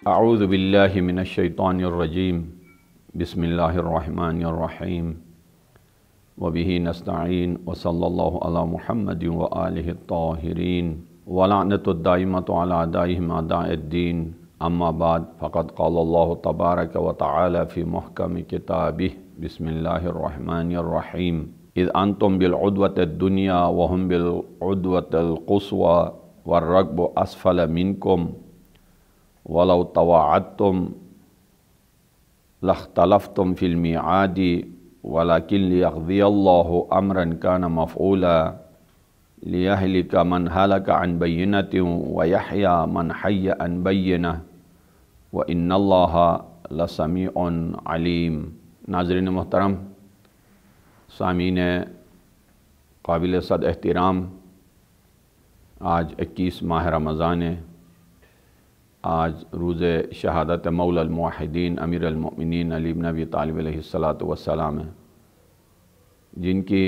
اعوذ باللہ من الشیطان الرجیم بسم اللہ الرحمن الرحیم وبہ نستعین وصلی اللہ علی محمد وآلہ الطاہرین ولعنۃ الدائمۃ علی اعدائہم اعداء الدین اما بعد فقد قال اللہ تبارک وتعالی فی محکم کتابہ بسم اللہ الرحمن الرحیم اذ انتم بالعدوۃ الدنیا وهم بالعدوۃ القصوى والركب اسفل منکم ولو تواعدتم لاختلفتم في الميعاد ولكن ليقضي الله أمرا كان مفعولا ليهلك من هلك عن بينة ويحيى من حي عن بينة وإن الله لسميع عليم۔ ناظرین محترم، سامعین قابل صد احترام، آج 21 ماہ رمضان ہے۔ آج روز شہادت مولا الموحدین امیر المؤمنین علی بن ابی طالب علیہ السلام ہے، جن کی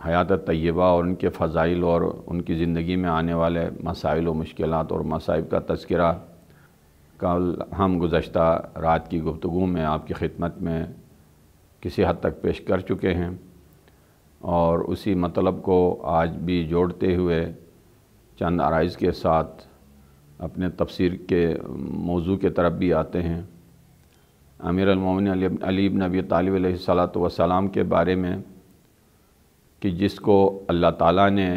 حیات طیبہ اور ان کے فضائل اور ان کی زندگی میں آنے والے مسائل و مشکلات اور مصائب کا تذکرہ کل ہم گزشتہ رات کی گفتگو میں آپ کی خدمت میں کسی حد تک پیش کر چکے ہیں، اور اسی مطلب کو آج بھی جوڑتے ہوئے چند آرائز کے ساتھ اپنے تفسیر کے موضوع کے طرف بھی آتے ہیں۔ امیر المومنین علی بن ابی طالب علیہ السلام کے بارے میں کہ جس کو اللہ تعالیٰ نے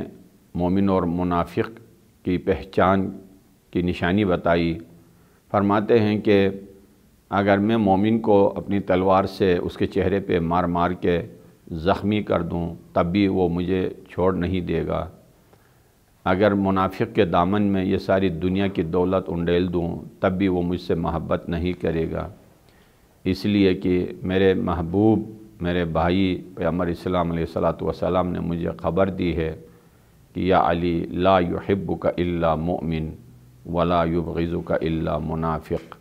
مومن اور منافق کی پہچان کی نشانی بتائی، فرماتے ہیں کہ اگر میں مومن کو اپنی تلوار سے اس کے چہرے پہ مار مار کے زخمی کر دوں تب بھی وہ مجھے چھوڑ نہیں دے گا، اگر منافق کے دامن میں یہ ساری دنیا کی دولت انڈیل دوں تب بھی وہ مجھ سے محبت نہیں کرے گا، اس لیے کہ میرے محبوب میرے بھائی پیغمبر اسلام علیہ السلام نے مجھے خبر دی ہے کہ یا علی لا یحبک الا مؤمن ولا یبغضک الا منافق،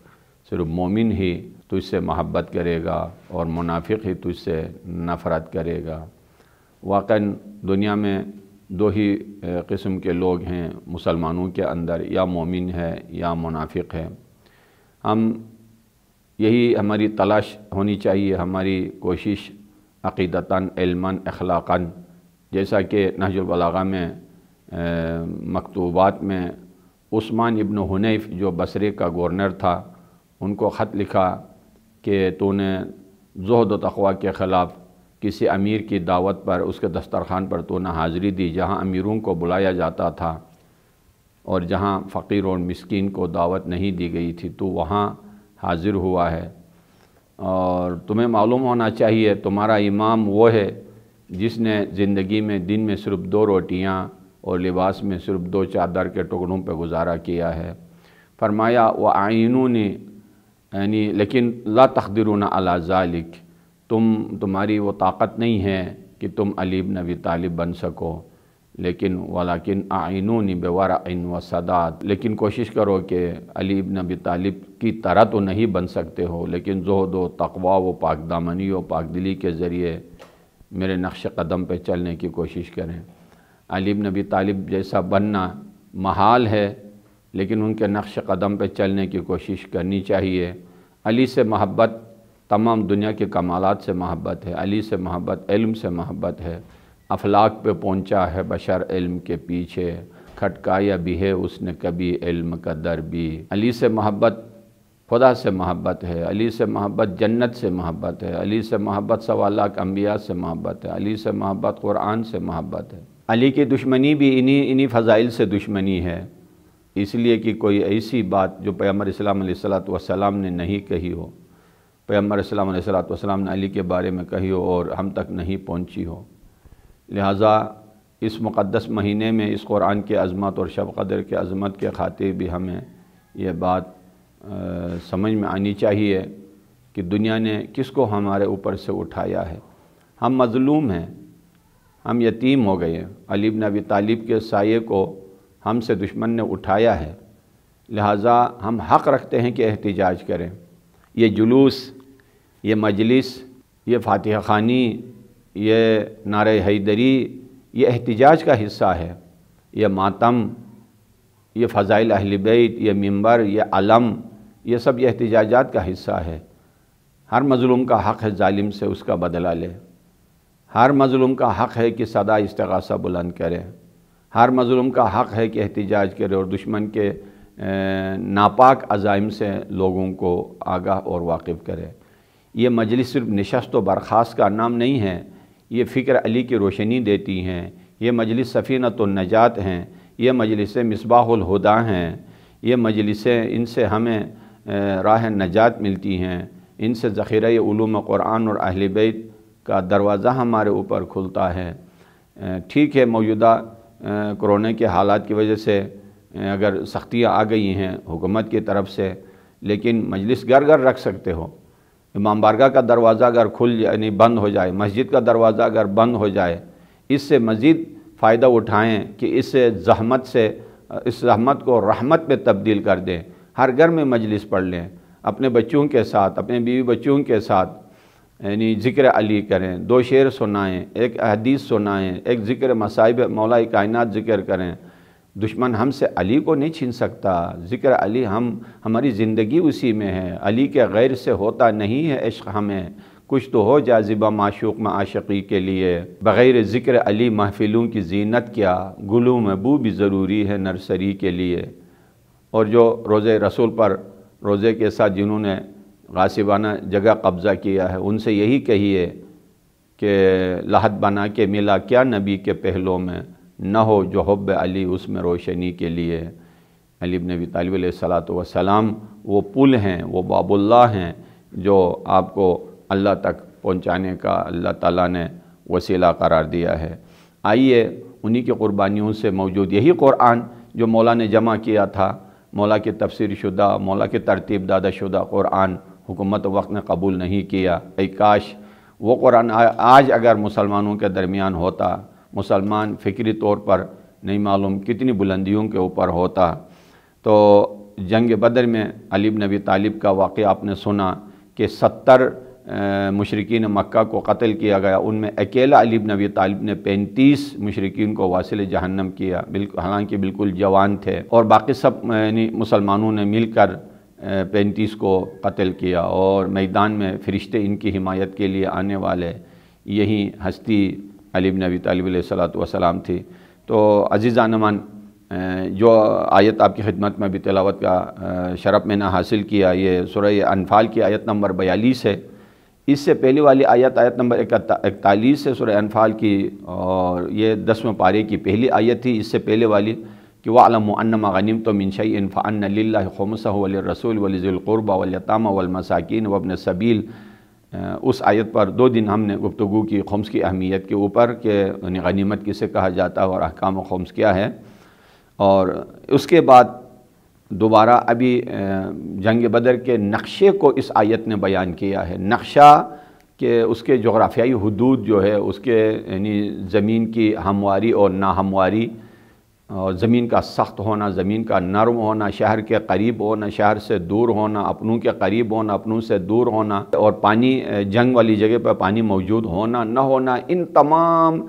صرف مومن ہی تجھ سے محبت کرے گا اور منافق ہی تجھ سے نفرت کرے گا۔ واقعاً دنیا میں دو ہی قسم کے لوگ ہیں مسلمانوں کے اندر، یا مومن ہے یا منافق ہے۔ ہم یہی ہماری تلاش ہونی چاہیے، ہماری کوشش عقیدتاً علماً اخلاقاً، جیسا کہ نہج البلاغہ میں مکتوبات میں عثمان ابن حنیف جو بصرے کا گورنر تھا، ان کو خط لکھا کہ تو نے زہد و تقوی کے خلاف کسی امیر کی دعوت پر اس کے دسترخوان پر تو نے حاضری دی، جہاں امیروں کو بلایا جاتا تھا اور جہاں فقیر اور مسکین کو دعوت نہیں دی گئی تھی تو وہاں حاضر ہوا ہے، اور تمہیں معلوم ہونا چاہیے تمہارا امام وہ ہے جس نے زندگی میں دن میں صرف 2 روٹیاں اور لباس میں صرف 2 چادر کے ٹکڑوں پہ گزارا کیا ہے۔ فرمایا وَأَعِينُونِ، یعنی لیکن لا تقدرون علی ذالک، تمہاری وہ طاقت نہیں ہے کہ تم علی بن ابی طالب بن سکو، لیکن ولیکن اعینونی بورع وسداد، لیکن کوشش کرو کہ علی بن ابی طالب کی طرح تو نہیں بن سکتے ہو، لیکن زہد و تقوی و پاک دامنی و پاک دلی کے ذریعے میرے نقش قدم پہ چلنے کی کوشش کریں۔ علی بن ابی طالب جیسا بننا محال ہے، لیکن ان کے نقش قدم پہ چلنے کی کوشش کرنی چاہیے۔ علی سے محبت تمام دنیا کے کمالات سے محبت ہے، علی سے محبت علم سے محبت ہے۔ افلاک پہ پہنچا ہے بشر علم کے پیچھے، کھٹکایا بھی ہے اس نے کبھی علم کا در بھی۔ علی سے محبت خدا سے محبت ہے، علی سے محبت جنت سے محبت ہے، علی سے محبت سوا لاکھ انبیاء سے محبت ہے، علی سے محبت قرآن سے محبت ہے۔ علی کی دشمنی بھی انہی فضائل سے دشمنی ہے، اس لیے کہ کوئی ایسی بات جو پیغمبر اسلام علیہ السلام نے نہیں کہی ہو، پیغمبر اسلام علیہ السلام نے علی کے بارے میں کہی ہو اور ہم تک نہیں پہنچی ہو۔ لہٰذا اس مقدس مہینے میں اس قرآن کے عظمت اور شب قدر کے عظمت کے خاطر بھی ہمیں یہ بات سمجھ میں آنی چاہیے کہ دنیا نے کس کو ہمارے اوپر سے اٹھایا ہے۔ ہم مظلوم ہیں، ہم یتیم ہو گئے ہیں، علی بن ابی طالب کے سایے کو ہم سے دشمن نے اٹھایا ہے، لہٰذا ہم حق رکھتے ہیں کہ احتجاج کریں۔ یہ جلوس، یہ مجلس، یہ فاتحہ خوانی، یہ نعرہ حیدری، یہ احتجاج کا حصہ ہے۔ یہ ماتم، یہ فضائل اہل بیت، یہ منبر، یہ علم، یہ سب یہ احتجاجات کا حصہ ہے۔ ہر مظلوم کا حق ہے ظالم سے اس کا بدلہ لے، ہر مظلوم کا حق ہے کہ صدا استغاثہ بلند کرے، ہر مظلوم کا حق ہے کہ احتجاج کرے اور دشمن کے ناپاک عزائم سے لوگوں کو آگاہ اور واقف کرے۔ یہ مجلس صرف نشست و برخاست کا نام نہیں ہے، یہ فکر علی کی روشنی دیتی ہیں، یہ مجلس سفینۃ النجات ہیں، یہ مجلس مصباح الہدیٰ ہیں، یہ مجلسیں ان سے ہمیں راہ نجات ملتی ہیں، ان سے ذخیرہ علوم قرآن اور اہل بیت کا دروازہ ہمارے اوپر کھلتا ہے۔ ٹھیک ہے، موجودہ کرونا کے حالات کی وجہ سے اگر سختیاں آ گئی ہیں حکومت کی طرف سے، لیکن مجلس گھر گھر رکھ سکتے ہو۔ امام بارگاہ کا دروازہ اگر یعنی بند ہو جائے، مسجد کا دروازہ اگر بند ہو جائے، اس سے مزید فائدہ اٹھائیں کہ اس زحمت کو رحمت میں تبدیل کر دیں۔ ہر گھر میں مجلس پڑھ لیں، اپنے بچوں کے ساتھ، اپنے بیوی بچوں کے ساتھ یعنی ذکر علی کریں، 2 شعر سنائیں، ایک حدیث سنائیں، ایک ذکر مصائب مولا کائنات ذکر کریں۔ دشمن ہم سے علی کو نہیں چھین سکتا، ذکر علی ہماری زندگی اسی میں ہے، علی کے غیر سے ہوتا نہیں ہے عشق ہمیں، کچھ تو ہو جاذبہ معشوق میں عاشقی کے لیے، بغیر ذکر علی محفلوں کی زینت کیا، گلوں میں بو بھی ضروری ہے نرسری کے لیے۔ اور جو روزے رسول پر روزے کے ساتھ جنہوں نے غاصبانہ جگہ قبضہ کیا ہے، ان سے یہی کہیے کہ لحد بنا کے ملا کیا نبی کے پہلوں میں، نہ ہو جو حب علی اس میں روشنی کے لیے۔ علی بن ابی طالب علیہ السلام وہ پل ہیں، وہ باب اللہ ہیں جو آپ کو اللہ تک پہنچانے کا اللہ تعالیٰ نے وسیلہ قرار دیا ہے۔ آئیے انہی کی قربانیوں سے موجود یہی قرآن جو مولا نے جمع کیا تھا، مولا کے تفسیر شدہ، مولا کے ترتیب دادہ شدہ قرآن حکومت وقت نے قبول نہیں کیا۔ اے کاش وہ قرآن آج اگر مسلمانوں کے درمیان ہوتا، مسلمان فکری طور پر نہیں معلوم کتنی بلندیوں کے اوپر ہوتا۔ تو جنگ بدر میں علی بن ابی طالب کا واقعہ آپ نے سنا کہ 70 مشرکین مکہ کو قتل کیا گیا، ان میں اکیلا علی بن ابی طالب نے 35 مشرکین کو واصل جہنم کیا، حالانکہ بالکل جوان تھے، اور باقی سب یعنی مسلمانوں نے مل کر 35 کو قتل کیا، اور میدان میں فرشتے ان کی حمایت کے لیے آنے والے یہی ہستی علی بن ابی طالب علیہ السلام تھی۔ تو عزیزان من، جو آیت آپ کی خدمت میں بھی تلاوت کا شرف میں نے حاصل کیا، یہ سورہ انفال کی آیت نمبر 42 ہے۔ اس سے پہلی والی آیت نمبر 41 ہے سورہ انفال کی، اور یہ 10ویں پارے کی پہلی آیت تھی۔ اس سے پہلے والی کہ وَاعْلَمُوا أَنَّمَا غَنِمْتُم مِّن شَيْءٍ فَأَنَّ لِلَّهِ خُمُسَهُ وَلِلرَّسُولِ وَلِذِي الْقُرْبَى وَالْيَتَامَى وَالْمَسَاكِينِ وَابْنِ السَّبِيلِ۔ اس آیت پر 2 دن ہم نے گفتگو کی خمس کی اہمیت کے اوپر کہ غنیمت کسے کہا جاتا ہے اور احکام خمس کیا ہے، اور اس کے بعد دوبارہ ابھی جنگ بدر کے نقشے کو اس آیت نے بیان کیا ہے۔ نقشہ کہ اس کے جغرافیائی حدود جو ہے، اس کے یعنی زمین کی ہمواری اور ناہمواری، اور زمین کا سخت ہونا، زمین کا نرم ہونا، شہر کے قریب ہونا، شہر سے دور ہونا، اپنوں کے قریب ہونا، اپنوں سے دور ہونا، اور پانی جنگ والی جگہ پر پانی موجود ہونا نہ ہونا، ان تمام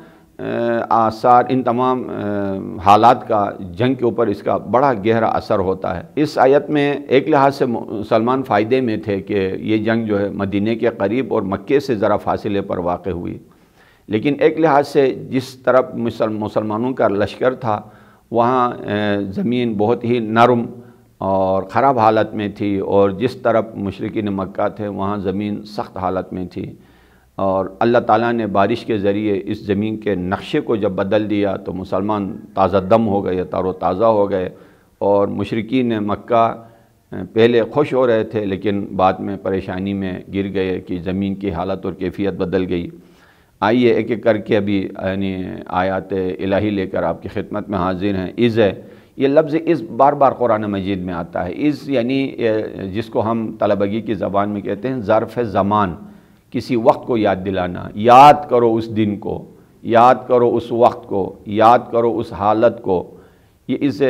آثار، ان تمام حالات کا جنگ کے اوپر اس کا بڑا گہرا اثر ہوتا ہے۔ اس آیت میں ایک لحاظ سے مسلمان فائدے میں تھے کہ یہ جنگ جو ہے مدینے کے قریب اور مکے سے ذرا فاصلے پر واقع ہوئی، لیکن ایک لحاظ سے جس طرف مسلمانوں کا لشکر تھا وہاں زمین بہت ہی نرم اور خراب حالت میں تھی، اور جس طرف مشرکین مکہ تھے وہاں زمین سخت حالت میں تھی، اور اللہ تعالیٰ نے بارش کے ذریعے اس زمین کے نقشے کو جب بدل دیا تو مسلمان تازہ دم ہو گئے، تار و تازہ ہو گئے، اور مشرکین مکہ پہلے خوش ہو رہے تھے لیکن بعد میں پریشانی میں گر گئے کہ زمین کی حالت اور کیفیت بدل گئی۔ آئیے ایک ایک کر کے ابھی یعنی آیات الہی لے کر آپ کی خدمت میں حاضر ہیں۔ از ہے، یہ لفظ از بار بار قرآن مجید میں آتا ہے۔ از یعنی جس کو ہم طلبگی کی زبان میں کہتے ہیں ظرف زمان، کسی وقت کو یاد دلانا، یاد کرو اس دن کو، یاد کرو اس وقت کو، یاد کرو اس حالت کو۔ یہ اس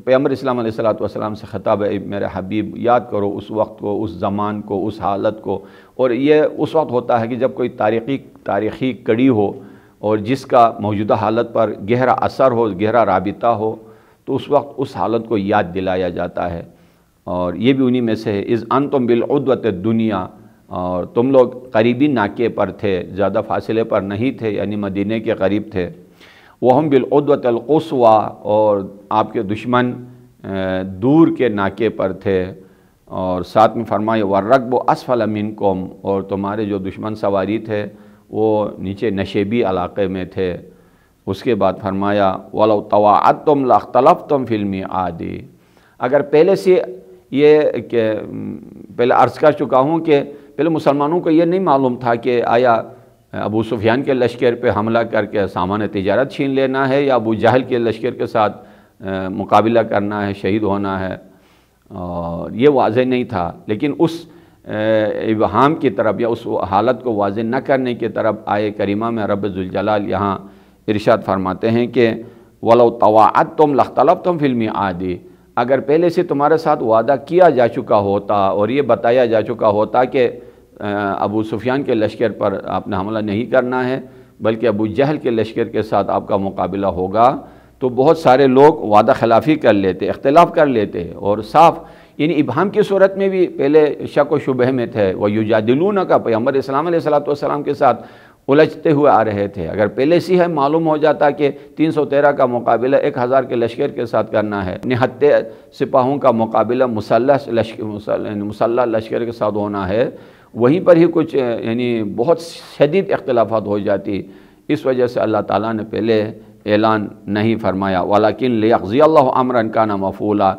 پیغمبر اسلام علیہ السلام سے خطاب ہے، میرے حبیب یاد کرو اس وقت کو، اس زمان کو، اس حالت کو۔ اور یہ اس وقت ہوتا ہے کہ جب کوئی تاریخی کڑی ہو اور جس کا موجودہ حالت پر گہرا اثر ہو، گہرا رابطہ ہو، تو اس وقت اس حالت کو یاد دلایا جاتا ہے۔ اور یہ بھی انہی میں سے ہے، اذ انتم بالعدوۃ الدنیا، اور تم لوگ قریبی ناکے پر تھے، زیادہ فاصلے پر نہیں تھے، یعنی مدینے کے قریب تھے، وہم بالعدوۃ القصویٰ، اور آپ کے دشمن دور کے ناکے پر تھے، اور ساتھ میں فرمایا والرکب اسفل منکم، اور تمہارے جو دشمن سواری تھے وہ نیچے نشیبی علاقے میں تھے۔ اس کے بعد فرمایا وَلَوْ تَوَاعَدْتُمْ لَاخْتَلَفْتُمْ فِي الْمِيعَادِ، اگر پہلے سے یہ کہ پہلے عرض کر چکا ہوں کہ پہلے مسلمانوں کو یہ نہیں معلوم تھا کہ آیا ابو سفیان کے لشکر پہ حملہ کر کے سامان تجارت چھین لینا ہے یا ابو جہل کے لشکر کے ساتھ مقابلہ کرنا ہے، شہید ہونا ہے، اور یہ واضح نہیں تھا۔ لیکن اس ابہام کی طرف یا اس حالت کو واضح نہ کرنے کی طرف آیے کریمہ میں رب ذوالجلال یہاں ارشاد فرماتے ہیں کہ وَلَوْ تَوَاعَدْتُمْ لَاخْتَلَفْتُمْ فِي الْمِيعَادِ، اگر پہلے سے تمہارے ساتھ وعدہ کیا جا چکا ہوتا اور یہ بتایا جا چکا ہوتا کہ ابو سفیان کے لشکر پر آپ نے حملہ نہیں کرنا ہے بلکہ ابو جہل کے لشکر کے ساتھ آپ کا مقابلہ ہوگا، تو بہت سارے لوگ وعدہ خلافی کر لیتے، اختلاف کر لیتے، اور صاف یعنی ابہام کی صورت میں بھی پہلے شک و شبہ میں تھے، وَيُجَادِلُونَكَ پیغمبر اسلام علیہ السلام کے ساتھ الجھتے ہوئے آ رہے تھے۔ اگر پہلے سے ہے معلوم ہو جاتا کہ 313 کا مقابلہ 1000 کے لشکر کے ساتھ کرنا ہے، نہتے سپاہوں کا مقابلہ مسلح لشکر کے ساتھ ہونا ہے، وہیں پر ہی کچھ یعنی بہت شدید اختلافات ہو جاتی۔ اس وجہ سے اللہ تعالیٰ نے پہلے اعلان نہیں فرمایا، وَلَكِنْ لِيَقْضِيَ اللَّهُ أَمْرًا كَانَ مَفْعُولًا،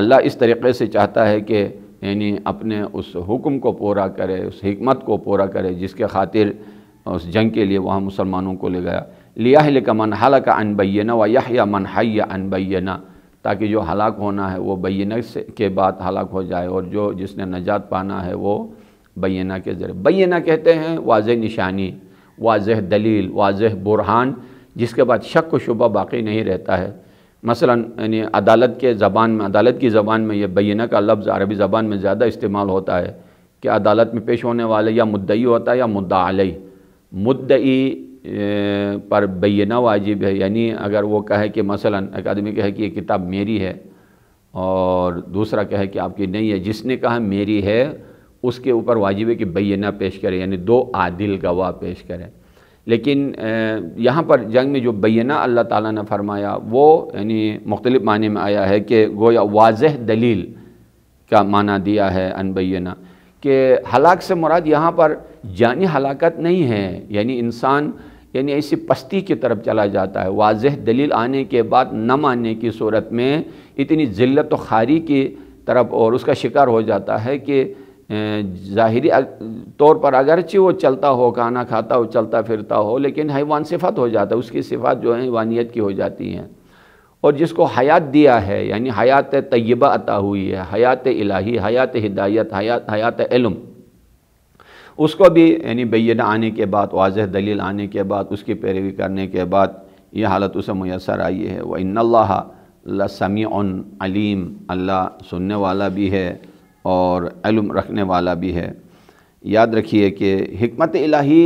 اللہ اس طریقے سے چاہتا ہے کہ یعنی اپنے اس حکم کو پورا کرے، اس حکمت کو پورا کرے جس کے خاطر اس جنگ کے لیے وہاں مسلمانوں کو لے گیا، لِيَهْلِكَ مَنْ هَلَكَ عَنْ بَيِّنَةٍ وَيَحْيَىٰ مَنْ حَيَّ عَنْ بَيِّنَةٍ، تاکہ جو ہلاک ہونا ہے وہ بینہ کے بعد ہلاک ہو جائے، اور جس نے نجات پانا ہے وہ بینہ کے ذریعے۔ بینہ کہتے ہیں واضح نشانی، واضح دلیل، واضح برہان، جس کے بعد شک و شبہ باقی نہیں رہتا ہے۔ مثلا یعنی عدالت کی زبان میں یہ بینہ کا لفظ عربی زبان میں زیادہ استعمال ہوتا ہے کہ عدالت میں پیش ہونے والے یا مدعی ہوتا ہے یا مدعا علیہ۔ مدعی پر بینہ واجب ہے، یعنی اگر وہ کہے کہ مثلا ایک آدمی کہے کہ یہ کتاب میری ہے اور دوسرا کہے کہ آپ کی نہیں ہے، جس نے کہا میری ہے اس کے اوپر واجب ہے کہ بینہ پیش کرے، یعنی 2 عادل گواہ پیش کرے۔ لیکن یہاں پر جنگ میں جو بینہ اللہ تعالیٰ نے فرمایا وہ یعنی مختلف معنی میں آیا ہے کہ گویا واضح دلیل کا معنی دیا ہے ان بینہ، کہ ہلاک سے مراد یہاں پر جانی ہلاکت نہیں ہے، یعنی انسان یعنی ایسی پستی کی طرف چلا جاتا ہے۔ واضح دلیل آنے کے بعد نہ ماننے کی صورت میں اتنی ذلت و خواری کی طرف اور اس کا شکار ہو جاتا ہے کہ ظاہری طور پر اگرچہ وہ چلتا ہو، کھانا کھاتا ہو، چلتا پھرتا ہو، لیکن حیوان صفت ہو جاتا ہے، اس کی صفات جو ہیں حیوانیت کی ہو جاتی ہیں۔ اور جس کو حیات دیا ہے، یعنی حیات طیبہ عطا ہوئی ہے، حیات الہی، حیات ہدایت، حیات علم، اس کو بھی یعنی بینہ آنے کے بعد، واضح دلیل آنے کے بعد، اس کی پیروی کرنے کے بعد یہ حالت اسے میسر آئی ہے۔ وَإِنَّ اللَّهَ لَسَمِيعٌ عَلِيمٌ، اللہ سننے والا بھی ہے اور علم رکھنے والا بھی ہے۔ یاد رکھیے کہ حکمت الہی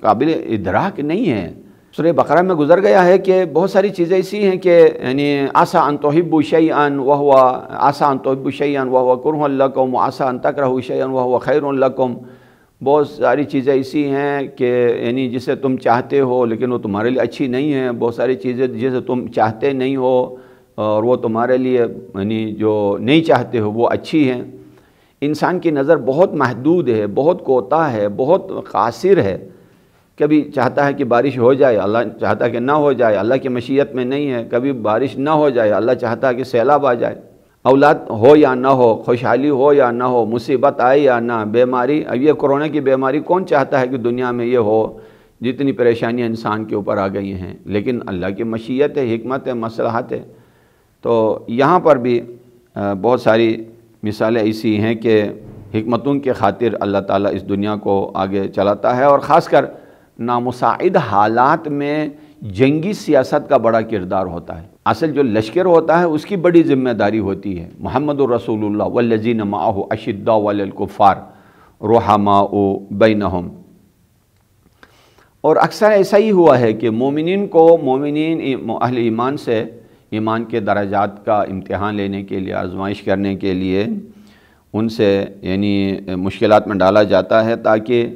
قابل ادراک نہیں ہے۔ سورہ بقرہ میں گزر گیا ہے کہ بہت ساری چیزیں ایسی ہیں کہ یعنی عسیٰ ان تحبوا شیئا وہو عسیٰ ان تحبوا شیئا وہو کرہ لکم وعسیٰ ان تکرہوا شیئا وہو خیر لکم، بہت ساری چیزیں ایسی ہیں کہ یعنی جسے تم چاہتے ہو لیکن وہ تمہارے لیے اچھی نہیں ہیں، بہت ساری چیزیں جسے تم چاہتے نہیں ہو اور وہ تمہارے لیے یعنی جو نہیں چاہتے ہو وہ اچھی ہیں۔ انسان کی نظر بہت محدود ہے، بہت کوتاہ ہے، بہت قاصر ہے۔ کبھی چاہتا ہے کہ بارش ہو جائے، اللہ چاہتا ہے کہ نہ ہو جائے، اللہ کی مشیت میں نہیں ہے۔ کبھی بارش نہ ہو جائے، اللہ چاہتا ہے کہ سیلاب آ جائے۔ اولاد ہو یا نہ ہو، خوشحالی ہو یا نہ ہو، مصیبت آئے یا نہ، بیماری، اب یہ کورونا کی بیماری کون چاہتا ہے کہ دنیا میں یہ ہو؟ جتنی پریشانیاں انسان کے اوپر آ گئی ہیں، لیکن اللہ کی مشیت ہے، حکمت ہے، مصلحت ہے۔ تو یہاں پر بھی بہت ساری مثالیں ایسی ہیں کہ حکمتوں کے خاطر اللہ تعالیٰ اس دنیا کو آگے چلاتا ہے، اور خاص کر نامساعد حالات میں جنگی سیاست کا بڑا کردار ہوتا ہے۔ اصل جو لشکر ہوتا ہے اس کی بڑی ذمہ داری ہوتی ہے۔ محمد الرسول اللہ والذین معہ اشداء علی الکفار رحماء بینہم، اور اکثر ایسا ہی ہوا ہے کہ مومنین اہل ایمان سے ایمان کے درجات کا امتحان لینے کے لیے، آزمائش کرنے کے لیے ان سے یعنی مشکلات میں ڈالا جاتا ہے تاکہ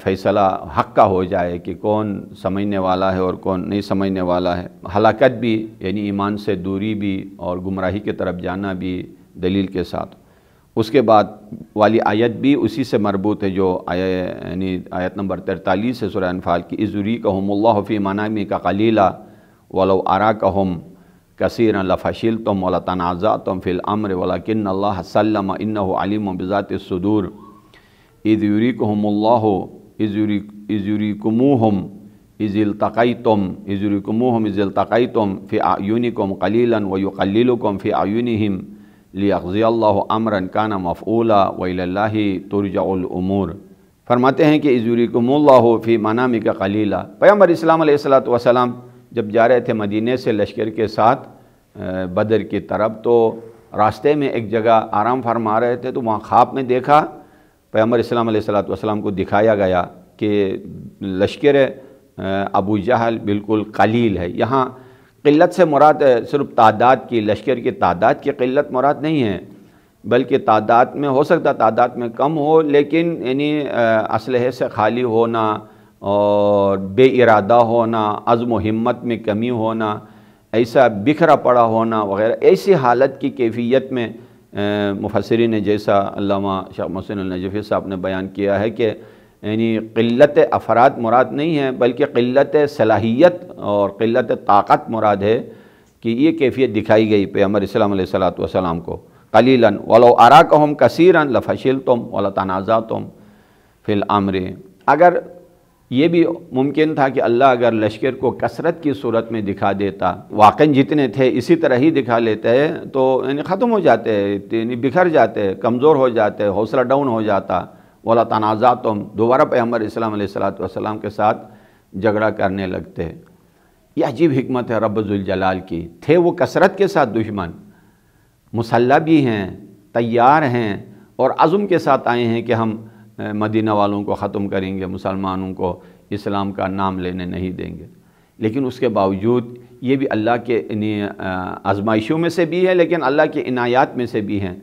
فیصلہ حق کا ہو جائے کہ کون سمجھنے والا ہے اور کون نہیں سمجھنے والا ہے۔ ہلاکت بھی یعنی ایمان سے دوری بھی اور گمراہی کی طرف جانا بھی دلیل کے ساتھ۔ اس کے بعد والی آیت بھی اسی سے مربوط ہے جو یعنی آیت نمبر 43 ہے سورہ انفال کی، اذ یریکہم اللہ فی منامک قلیلا ولو اراکہم کثیرا لفشلتم ولتنازعتم فی الامر ولکن اللہ سلم انہ علیم بذات الصدور اذ یریکہم اللہ اذ یریکموہم اذ التقیتم فی اعینکم قلیلا ویقللکم فی اعینہم لیقضی اللہ امرا کان مفعولا وإلی اللہ ترجع الامور۔ فرماتے ہیں کہ اذ یریکم اللہ فی منامک قلیلا، پیغمبر اسلام علیہ السلام جب جا رہے تھے مدینے سے لشکر کے ساتھ بدر کی طرف، تو راستے میں ایک جگہ آرام فرما رہے تھے، تو وہاں خواب میں دیکھا، پیغمبر اسلام علیہ السلام کو دکھایا گیا کہ لشکر ابو جہل بالکل قلیل ہے۔ یہاں قلت سے مراد صرف تعداد کی، لشکر کی تعداد کی قلت مراد نہیں ہے، بلکہ تعداد میں ہو سکتا تعداد میں کم ہو، لیکن یعنی اسلحے سے خالی ہونا اور بے ارادہ ہونا، عزم و ہمت میں کمی ہونا، ایسا بکھرا پڑا ہونا وغیرہ، ایسی حالت کی کیفیت میں مفسرین نے جیسا علامہ شیخ محسن النجفی صاحب نے بیان کیا ہے کہ یعنی قلت افراد مراد نہیں ہے، بلکہ قلت صلاحیت اور قلت طاقت مراد ہے کہ یہ کیفیت دکھائی گئی پیغمبر اسلام علیہ السلام کو۔ قلیلا ولو اراکہم کثیرا لفشلتم ولتنازعتم فی الامر۔ اگر یہ بھی ممکن تھا کہ اللہ اگر لشکر کو کثرت کی صورت میں دکھا دیتا، واقعاً جتنے تھے اسی طرح ہی دکھا لیتے تو یعنی ختم ہو جاتے، یعنی بکھر جاتے، کمزور ہو جاتے، حوصلہ ڈاؤن ہو جاتا، ولا تنازعتم، دوبارہ پیغمبر اسلام علیہ السلام کے ساتھ جھگڑا کرنے لگتے۔ یہ عجیب حکمت ہے رب ذوالجلال کی، تھے وہ کثرت کے ساتھ دشمن، مسلح بھی ہیں، تیار ہیں اور عزم کے ساتھ آئے ہیں کہ ہم مدینہ والوں کو ختم کریں گے، مسلمانوں کو اسلام کا نام لینے نہیں دیں گے، لیکن اس کے باوجود یہ بھی اللہ کے آزمائشوں میں سے بھی ہے، لیکن اللہ کے عنایات میں سے بھی ہیں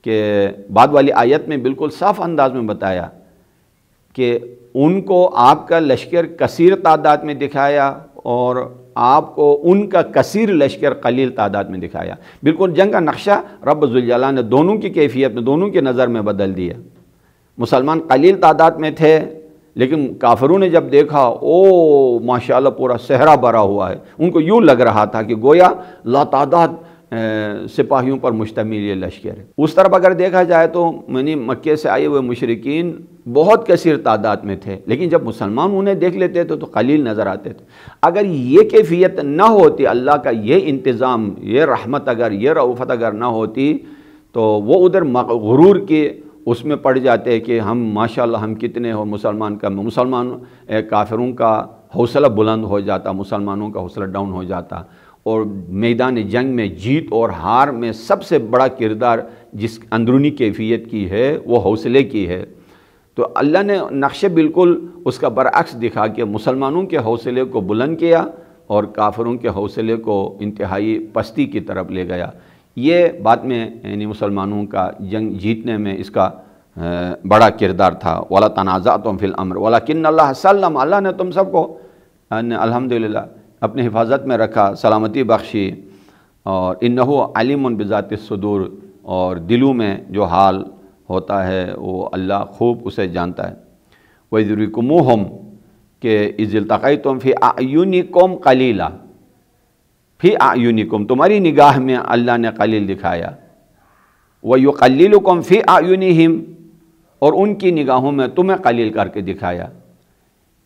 کہ بعد والی آیت میں بالکل صاف انداز میں بتایا کہ ان کو آپ کا لشکر کثیر تعداد میں دکھایا اور آپ کو ان کا کثیر لشکر قلیل تعداد میں دکھایا۔ بالکل جنگ کا نقشہ رب ذوالجلال نے دونوں کی کیفیت میں، دونوں کی نظر میں بدل دیا۔ مسلمان قلیل تعداد میں تھے، لیکن کافروں نے جب دیکھا او ماشاءاللہ پورا صحرا بھرا ہوا ہے، ان کو یوں لگ رہا تھا کہ گویا لاتعداد سپاہیوں پر مشتمل یہ لشکر ہے۔ اس طرف اگر دیکھا جائے تو مکے سے آئے ہوئے مشرکین بہت کثیر تعداد میں تھے، لیکن جب مسلمان انہیں دیکھ لیتے تھے تو قلیل نظر آتے تھے۔ اگر یہ کیفیت نہ ہوتی، اللہ کا یہ انتظام، یہ رحمت اگر، یہ رؤفت اگر نہ ہوتی تو وہ ادھر غرور کے اس میں پڑ جاتے کہ ہم ماشاءاللہ ہم کتنے ہو، مسلمان کافروں کا حوصلہ بلند ہو جاتا، مسلمانوں کا حوصلہ ڈاؤن ہو جاتا، اور میدان جنگ میں جیت اور ہار میں سب سے بڑا کردار جس اندرونی کیفیت کی ہے وہ حوصلے کی ہے۔ تو اللہ نے نقشے بالکل اس کا برعکس دکھا کہ مسلمانوں کے حوصلے کو بلند کیا اور کافروں کے حوصلے کو انتہائی پستی کی طرف لے گیا۔ یہ بعد میں یعنی مسلمانوں کا جنگ جیتنے میں اس کا بڑا کردار تھا۔ وَلَا تَنَازَعْتُمْ فِي الْأَمْرِ وَلَكِنَّ اللَّهَ سَلَّمَ، اللہ نے تم سب کو الحمدللہ اپنے حفاظت میں رکھا، سلامتی بخشی، اور اِنَّهُ عَلِيمٌ بِذَاتِ الصُّدُورِ، اور دلوں میں جو حال ہوتا ہے وہ اللہ خوب اسے جانتا ہے۔ وَإِذْ يُرِيكُمُوهُمْ کہ اِذْ الْتَقَيْتُمْ فِي أَعْيُنِكُمْ قَلِيلًا، فِي أَعْيُنِكُمْ تمہاری نگاہ میں اللہ نے قلیل دکھایا، وَيُقَلِّلُكُمْ فِي أَعْيُنِهِمْ اور ان کی نگاہوں میں تمہیں قلیل کر کے دکھایا۔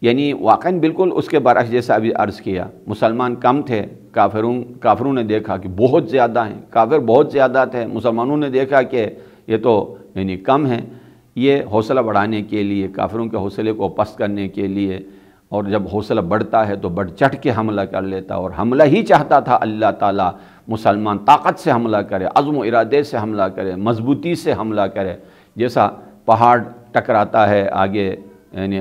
یعنی واقعاً بالکل اس کے برعکس جیسا ابھی عرض کیا، مسلمان کم تھے، کافروں نے دیکھا کہ بہت زیادہ ہیں، کافر بہت زیادہ تھے، مسلمانوں نے دیکھا کہ یہ تو یعنی کم ہیں۔ یہ حوصلہ بڑھانے کے لیے، کافروں کے حوصلے کو پست کرنے کے لیے، اور جب حوصلہ بڑھتا ہے تو بڑھ چڑھ کے حملہ کر لیتا، اور حملہ ہی چاہتا تھا اللہ تعالیٰ مسلمان طاقت سے حملہ کرے، عزم و ارادے سے حملہ کرے، مضبوطی سے حملہ کرے، جیسا پہاڑ ٹکراتا ہے آگے یعنی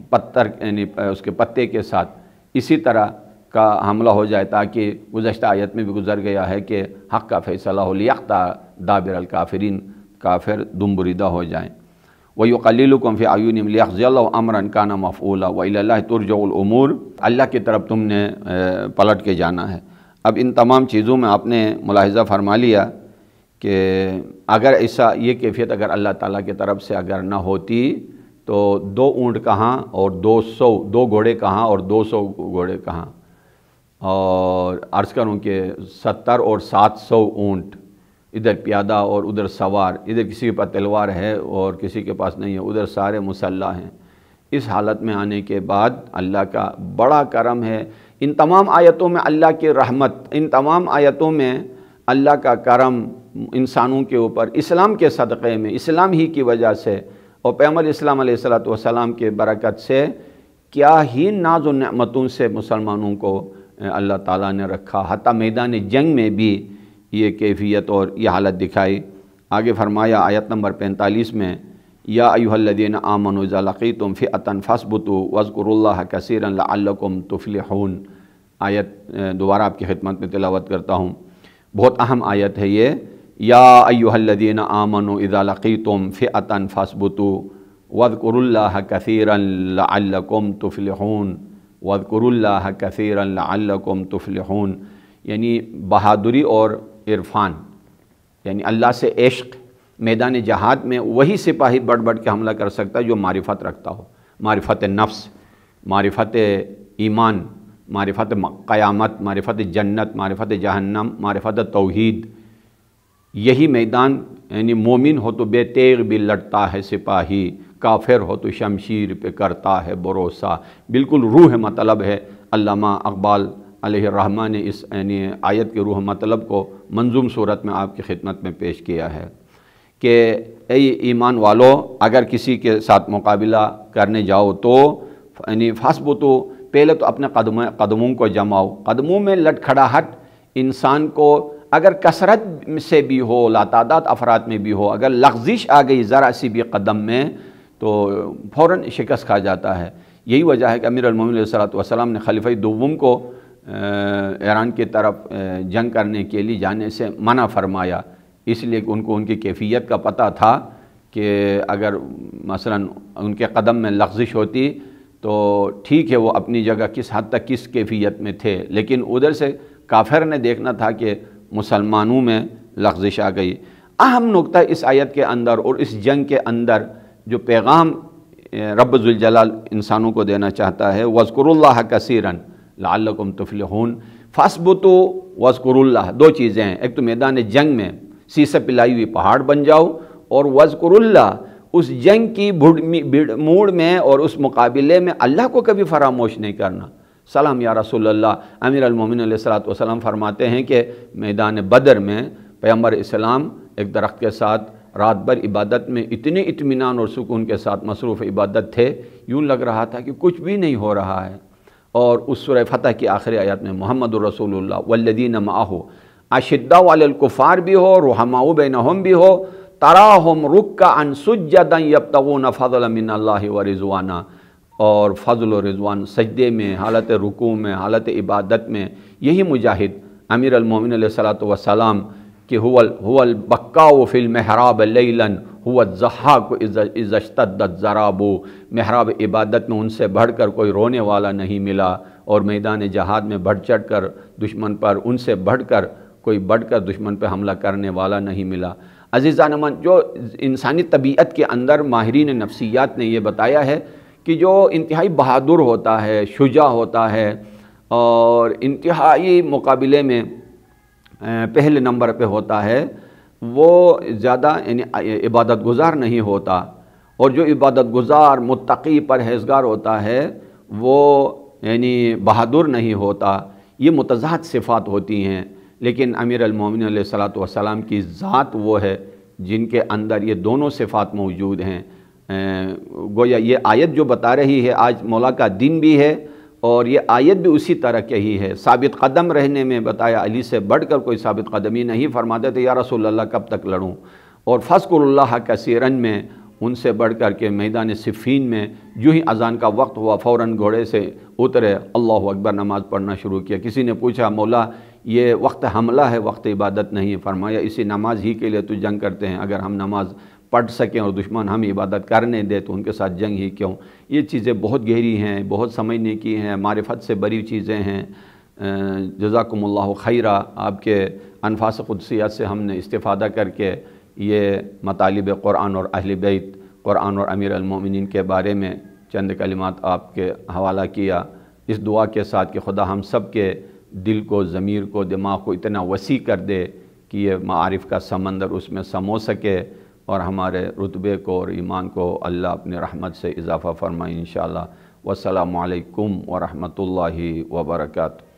پتھر یعنی اس کے پتے کے ساتھ، اسی طرح کا حملہ ہو جائے، تاکہ گزشتہ آیت میں بھی گزر گیا ہے کہ حق کا فیصلہ ہو، لیقطع دابر الکافرین، کافر دم بریدہ ہو جائیں۔ وَيُقَلِّلُكُمْ فِي أَعْيُنِهِمْ لِيَقْضِيَ اللَّهُ أَمْرًا كَانَ مَفْعُولًا وَإِلَى اللَّهِ تُرْجَعُ الْأُمُورُ، اللہ کی طرف تم نے پلٹ کے جانا ہے۔ اب ان تمام چیزوں میں آپ نے ملاحظہ فرما لیا کہ اگر ایسا یہ کیفیت اگر اللہ تعالیٰ کی طرف سے اگر نہ ہوتی تو 2 اونٹ کہاں اور 2 گھوڑے کہاں اور 200 گھوڑے کہاں، اور عرض کروں کہ 70 اور 700 اونٹ، ادھر پیادہ اور ادھر سوار، ادھر کسی کے پاس تلوار ہے اور کسی کے پاس نہیں ہے، ادھر سارے مسلح ہیں۔ اس حالت میں آنے کے بعد اللہ کا بڑا کرم ہے، ان تمام آیتوں میں اللہ کی رحمت، ان تمام آیتوں میں اللہ کا کرم انسانوں کے اوپر اسلام کے صدقے میں، اسلام ہی کی وجہ سے اور پیغمبر اسلام علیہ السلام کے برکت سے کیا ہی ناز و نعمتوں سے مسلمانوں کو اللہ تعالیٰ نے رکھا، حتیٰ میدان جنگ میں بھی یہ کیفیت اور یہ حالت دکھائی۔ آگے فرمایا آیت نمبر 45 میں، یا ایھا الذین آمنوا اذا لقیتم فئۃ فاثبتوا واذکروا اللہ کثیرا لعلکم تفلحون۔ آیت دوبارہ آپ کی خدمت میں تلاوت کرتا ہوں، بہت اہم آیت ہے یہ۔ یا ایھا الذین آمنوا اذا لقیتم فئۃ فاثبتوا واذکروا اللہ کثیرا لعلکم تفلحون، واذکروا اللہ کثیرا لعلکم تفلحون، یعنی بہادری اور عرفان، یعنی اللہ سے عشق۔ میدان جہاد میں وہی سپاہی بڑھ کے حملہ کر سکتا ہے جو معرفت رکھتا ہو، معرفت نفس، معرفت ایمان، معرفت قیامت، معرفت جنت، معرفت جہنم، معرفت توحید۔ یہی میدان، یعنی مومن ہو تو بے تیغ بھی لڑتا ہے سپاہی، کافر ہو تو شمشیر پہ کرتا ہے بھروسہ۔ بالکل روح مطلب ہے۔ علامہ اقبال علیہ الرحمہ نے اس یعنی آیت کے روح مطلب کو منظوم صورت میں آپ کی خدمت میں پیش کیا ہے کہ اے ایمان والو، اگر کسی کے ساتھ مقابلہ کرنے جاؤ تو یعنی فاثبتو، پہلے تو اپنے قدموں کو جماؤ۔ قدموں میں لٹکھڑاہٹ انسان کو اگر کثرت سے بھی ہو، لاتعداد افراد میں بھی ہو، اگر لغزش آ گئی ذرا سی بھی قدم میں تو فوراً شکست کھا جاتا ہے۔ یہی وجہ ہے کہ امیر المومنین علیہ السلام نے خلیفہ دوم کو ایران کی طرف جنگ کرنے کے لیے جانے سے منع فرمایا، اس لیے کہ ان کو ان کی کیفیت کا پتہ تھا کہ اگر مثلا ان کے قدم میں لغزش ہوتی تو ٹھیک ہے وہ اپنی جگہ کس حد تک کس کیفیت میں تھے، لیکن ادھر سے کافر نے دیکھنا تھا کہ مسلمانوں میں لغزش آ گئی۔ اہم نقطہ اس آیت کے اندر اور اس جنگ کے اندر جو پیغام رب ذوالجلال انسانوں کو دینا چاہتا ہے، وَاذْكُرُوا اللَّهَ كَثِيرًا لَعَلَّكُمْ تُفْلِحُونَ، فَاثْبُتُوا وَاذْكُرُوا اللَّهَ، دو چیزیں ہیں، ایک تو میدان جنگ میں سیسے پلائی ہوئی پہاڑ بن جاؤ، اور وَاذْكُرُوا اللَّهَ، اس جنگ کی موڑ میں اور اس مقابلے میں اللہ کو کبھی فراموش نہیں کرنا۔ سلام یا رسول اللہ، امیر المومنین علیہ السلام فرماتے ہیں کہ میدان بدر میں پیغمبر اسلام ایک درخت کے ساتھ رات بھر عبادت میں اتنے اطمینان اور سکون کے ساتھ مصروف عبادت تھے، یوں لگ رہا تھا کہ کچھ بھی نہیں ہو رہا ہے۔ اور اس سورہ فتح کی آخری آیات میں محمد الرسول اللہ والذین معہ اشداء علی الکفار بھی ہو، رحماء بینہم بھی ہو، تراہم رکعا سجدا یبتغون فضلا من اللہ ورضوانا، اور فضل و رضوان سجدے میں، حالت رکوع میں، حالت عبادت میں۔ یہی مجاہد امیر المومنین علیہ السلام کہ هو البکاء فی المحراب لیلا هو الضحاک اذا اشتد الضراب، محراب عبادت میں ان سے بڑھ کر کوئی رونے والا نہیں ملا، اور میدان جہاد میں بڑھ چڑھ کر دشمن پر ان سے بڑھ کر کوئی دشمن پہ حملہ کرنے والا نہیں ملا۔ عزیزان من، جو انسانی طبیعت کے اندر ماہرین نفسیات نے یہ بتایا ہے کہ جو انتہائی بہادر ہوتا ہے، شجاع ہوتا ہے، اور انتہائی مقابلے میں پہلے نمبر پہ ہوتا ہے، وہ زیادہ یعنی عبادت گزار نہیں ہوتا، اور جو عبادت گزار متقی پرہیزگار ہوتا ہے وہ یعنی بہادر نہیں ہوتا۔ یہ متضاد صفات ہوتی ہیں، لیکن امیر المومنین علیہ السلام کی ذات وہ ہے جن کے اندر یہ دونوں صفات موجود ہیں۔ گویا یہ آیت جو بتا رہی ہے آج مولا کا دن بھی ہے، اور یہ آیت بھی اسی طرح کی ہی ہے۔ ثابت قدم رہنے میں بتایا علی سے بڑھ کر کوئی ثابت قدمی نہیں، فرماتے تھے یا رسول اللہ کب تک لڑوں، اور فَاذْكُرُوا اللَّهَ كَثِيرًا میں ان سے بڑھ کر کے میدان صفین میں جو ہی اذان کا وقت ہوا فوراً گھوڑے سے اترے، اللہ اکبر نماز پڑھنا شروع کیا۔ کسی نے پوچھا مولا یہ وقت حملہ ہے، وقت عبادت نہیں ہے؟ فرمایا اسی نماز ہی کے لیے تو جنگ کرتے ہیں، اگر ہم نماز پڑھ سکیں اور دشمن ہم عبادت کرنے دے تو ان کے ساتھ جنگ ہی کیوں؟ یہ چیزیں بہت گہری ہیں، بہت سمجھنے کی ہیں، معرفت سے بری چیزیں ہیں۔ جزاکم اللہ خیرہ، آپ کے انفاس قدسیات سے ہم نے استفادہ کر کے یہ مطالب قرآن اور اہل بیت، قرآن اور امیر المومنین کے بارے میں چند کلمات آپ کے حوالہ کیا، اس دعا کے ساتھ کہ خدا ہم سب کے دل کو، ضمیر کو، دماغ کو اتنا وسیع کر دے کہ یہ معارف کا سمندر اس میں سمو سکے، اور ہمارے رتبے کو اور ایمان کو اللہ اپنے رحمت سے اضافہ فرمائے انشاءاللہ۔ والسلام علیکم ورحمۃ اللہ وبرکاتہ۔